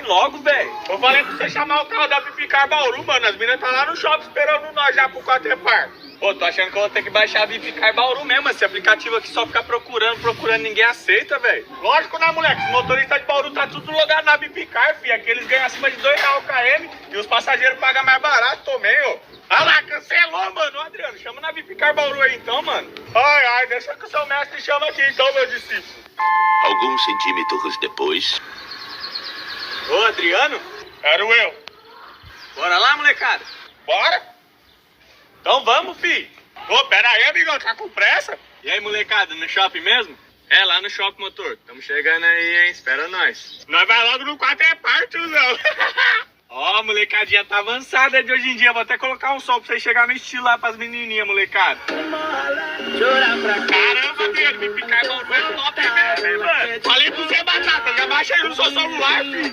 logo, velho. Eu falei pra você chamar o carro da Vipicar Bauru, mano. As meninas tá lá no shopping esperando nós já pro Quaterpar. Pô, tô achando que eu vou ter que baixar a Vipicar Bauru mesmo. Esse aplicativo aqui só ficar procurando, ninguém aceita, velho. Lógico, né, moleque? Os motoristas de Bauru tá tudo logado na Vipicar, fi. Aqui eles ganham acima de R$2 o KM e os passageiros pagam mais barato também, ó. Ah lá, cancelou, mano. Ô, Adriano, chama na Vipicar Bauru aí então, mano. Ai, deixa que o seu mestre chama aqui então, meu discípulo. Alguns centímetros depois. Ô, Adriano? Era eu. Bora lá, molecada. Bora? Então vamos, fi. Ô, pera aí, amigão, tá com pressa? E aí, molecada, no shopping mesmo? É, lá no shopping, motor. Tamo chegando aí, hein? Espera nós. Nós vai logo no Quaterpar, tiozão. Ó, molecadinha tá avançada de hoje em dia. Vou até colocar um som pra vocês chegar no estilo lá pras menininhas, molecada. Caramba, Adriano, Vipicar Bauru é top mesmo, hein, mano? Falei pra você, Batata, já baixa aí no seu celular, filho.